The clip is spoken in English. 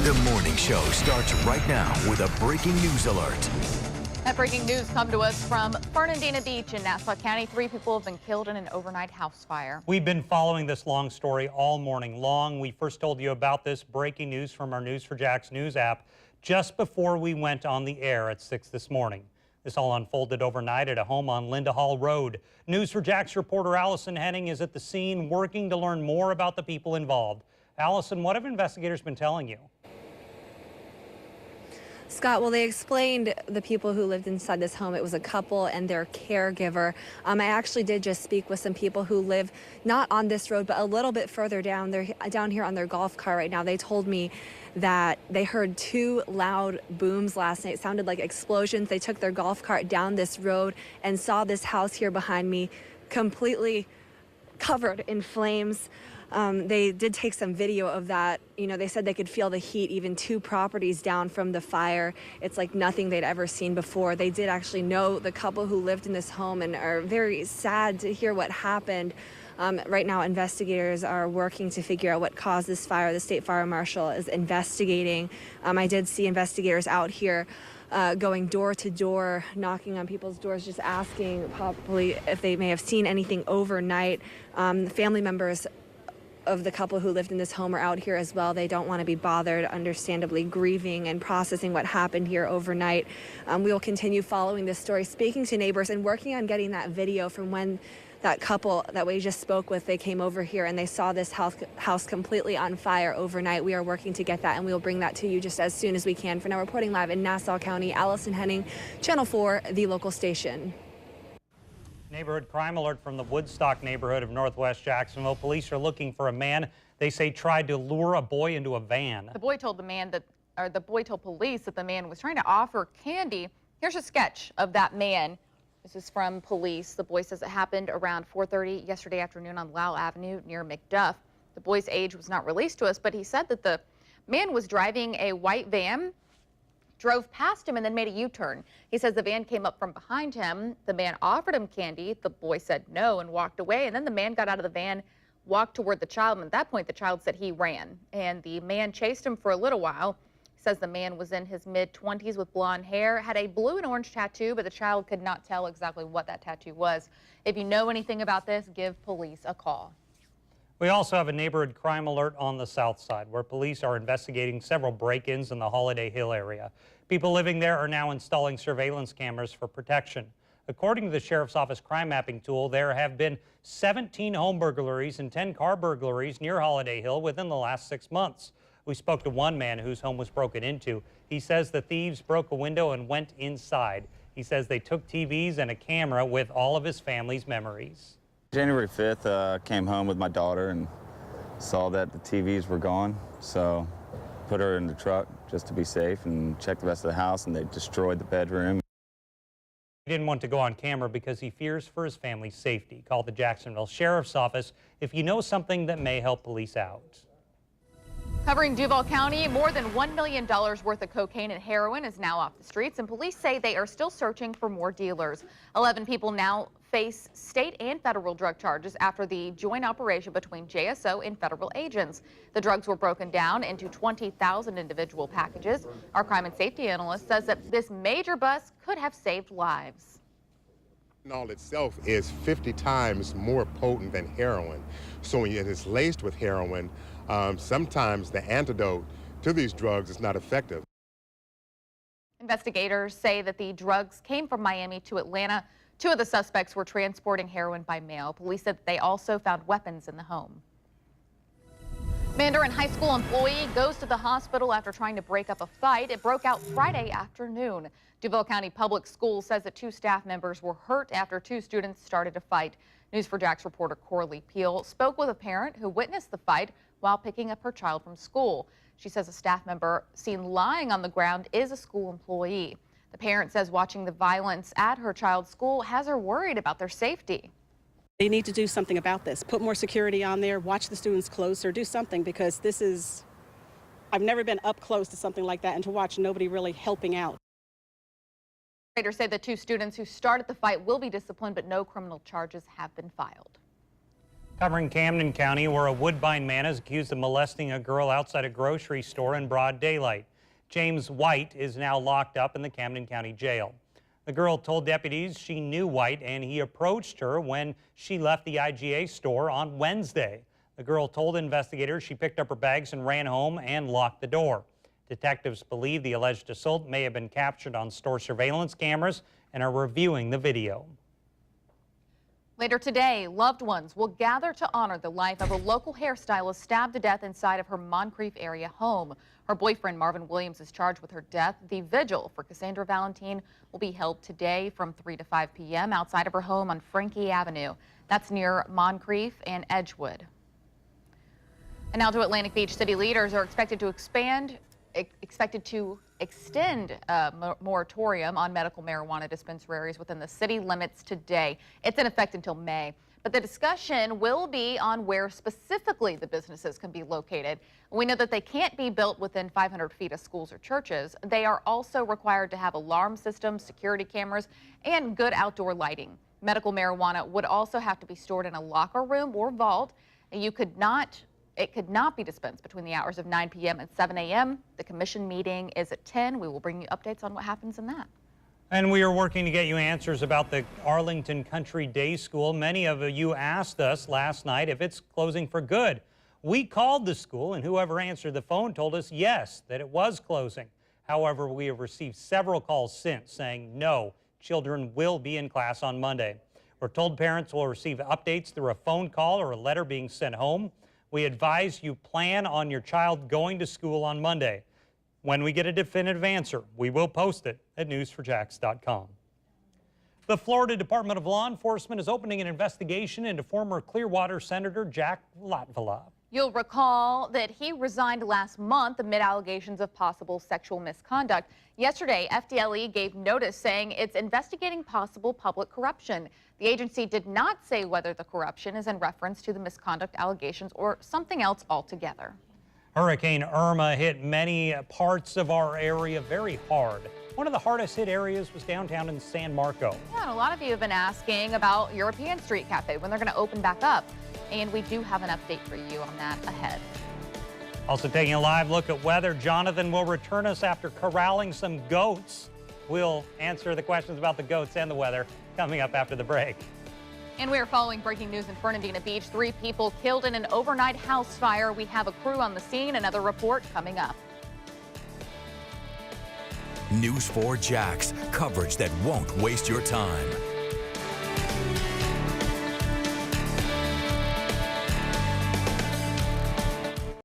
The morning show starts right now with a breaking news alert. That breaking news come to us from Fernandina Beach in Nassau County. 3 people have been killed in an overnight house fire. We've been following this long story all morning long. We first told you about this breaking news from our News4JAX news app just before we went on the air at 6 this morning. This all unfolded overnight at a home on Linda Hall Road. News4JAX reporter Allison Henning is at the scene working to learn more about the people involved. Allison, what have investigators been telling you? Scott, well, they explained the people who lived inside this home. It was a couple and their caregiver. I actually did just speak with some people who live not on this road, but a little bit further down. They're down here on their golf cart right now. They told me that they heard 2 loud booms last night. It sounded like explosions. They took their golf cart down this road and saw this house here behind me completely covered in flames. They did take some video of that. You know, they said they could feel the heat even 2 properties down from the fire. It's like nothing they'd ever seen before. They did actually know the couple who lived in this home and are very sad to hear what happened. Right now, investigators are working to figure out what caused this fire. The state fire marshal is investigating. I did see investigators out here going door to door, knocking on people's doors, just asking probably if they may have seen anything overnight. The family members of the couple who lived in this home are out here as well. They don't want to be bothered, understandably grieving and processing what happened here overnight. We will continue following this story, speaking to neighbors and working on getting that video from when that couple that we just spoke with, they came over here and they saw this house completely on fire overnight. We are working to get that, and we will bring that to you just as soon as we can. For now, reporting live in Nassau County, Allison Henning, Channel 4, the local station. Neighborhood crime alert from the Woodstock neighborhood of Northwest Jacksonville. Police are looking for a man they say tried to lure a boy into a van. The boy told police that the man was trying to offer candy. Here's a sketch of that man. This is from police. The boy says it happened around 4:30 yesterday afternoon on Lowell Avenue near McDuff. The boy's age was not released to us, but he said that the man was driving a white van, drove past him and then made a U-turn. He says the van came up from behind him. The man offered him candy. The boy said no and walked away. And then the man got out of the van, walked toward the child. And at that point, the child said he ran. And the man chased him for a little while. He says the man was in his mid-20s with blonde hair, had a blue and orange tattoo, but the child could not tell exactly what that tattoo was. If you know anything about this, give police a call. We also have a neighborhood crime alert on the south side where police are investigating several break-ins in the Holiday Hill area. People living there are now installing surveillance cameras for protection. According to the Sheriff's Office crime mapping tool, there have been 17 home burglaries and 10 car burglaries near Holiday Hill within the last 6 months. We spoke to one man whose home was broken into. He says the thieves broke a window and went inside. He says they took TVs and a camera with all of his family's memories. January 5th, came home with my daughter and saw that the TVs were gone, so put her in the truck just to be safe and checked the rest of the house, and they destroyed the bedroom. He didn't want to go on camera because he fears for his family's safety. Call the Jacksonville Sheriff's Office if you know something that may help police out. Covering Duval County, more than $1 million worth of cocaine and heroin is now off the streets, and police say they are still searching for more dealers. 11 people now face state and federal drug charges after the joint operation between JSO and federal agents. The drugs were broken down into 20,000 individual packages. Our crime and safety analyst says that this major bust could have saved lives. Fentanyl itself is 50 times more potent than heroin. So when it is laced with heroin, sometimes the antidote to these drugs is not effective. Investigators say that the drugs came from Miami to Atlanta. 2 of the suspects were transporting heroin by mail. Police said that they also found weapons in the home. Mandarin High School employee goes to the hospital after trying to break up a fight. It broke out Friday afternoon. Duval County Public Schools says that 2 staff members were hurt after 2 students started a fight. News4JAX reporter Coralie Peel spoke with a parent who witnessed the fight while picking up her child from school. She says a staff member seen lying on the ground is a school employee. The parent says watching the violence at her child's school has her worried about their safety. They need to do something about this. Put more security on there, watch the students closer, do something, because this is, I've never been up close to something like that and to watch nobody really helping out. Administrators say the 2 students who started the fight will be disciplined, but no criminal charges have been filed. Covering Camden County, where a Woodbine man is accused of molesting a girl outside a grocery store in broad daylight. James White is now locked up in the Camden County Jail. The girl told deputies she knew White and he approached her when she left the IGA store on Wednesday. The girl told investigators she picked up her bags and ran home and locked the door. Detectives believe the alleged assault may have been captured on store surveillance cameras and are reviewing the video. Later today, loved ones will gather to honor the life of a local hairstylist stabbed to death inside of her Moncrief area home. Her boyfriend, Marvin Williams, is charged with her death. The vigil for Cassandra Valentine will be held today from 3 to 5 p.m. outside of her home on Frankie Avenue. That's near Moncrief and Edgewood. And now to Atlantic Beach. City leaders are expected to extend a moratorium on medical marijuana dispensaries within the city limits today. It's in effect until May. But the discussion will be on where specifically the businesses can be located. We know that they can't be built within 500 feet of schools or churches. They are also required to have alarm systems, security cameras, and good outdoor lighting. Medical marijuana would also have to be stored in a locker room or vault. It could not be dispensed between the hours of 9 p.m. and 7 a.m. The commission meeting is at 10. We will bring you updates on what happens in that. And we are working to get you answers about the Arlington Country Day School. Many of you asked us last night if it's closing for good. We called the school, and whoever answered the phone told us yes, that it was closing. However, we have received several calls since saying no, children will be in class on Monday. We're told parents will receive updates through a phone call or a letter being sent home. We advise you plan on your child going to school on Monday. When we get a definitive answer, we will post it at news4jax.com. The Florida Department of Law Enforcement is opening an investigation into former Clearwater Senator Jack Latvala. You'll recall that he resigned last month amid allegations of possible sexual misconduct. Yesterday, FDLE gave notice saying it's investigating possible public corruption. The agency did not say whether the corruption is in reference to the misconduct allegations or something else altogether. Hurricane Irma hit many parts of our area very hard. One of the hardest hit areas was downtown in San Marco. Yeah, and a lot of you have been asking about European Street Cafe, when they're going to open back up. And we do have an update for you on that ahead. Also taking a live look at weather, Jonathan will return us after corralling some goats. We'll answer the questions about the goats and the weather coming up after the break. And we are following breaking news in Fernandina Beach. 3 people killed in an overnight house fire. We have a crew on the scene. Another report coming up. News 4 Jax, coverage that won't waste your time.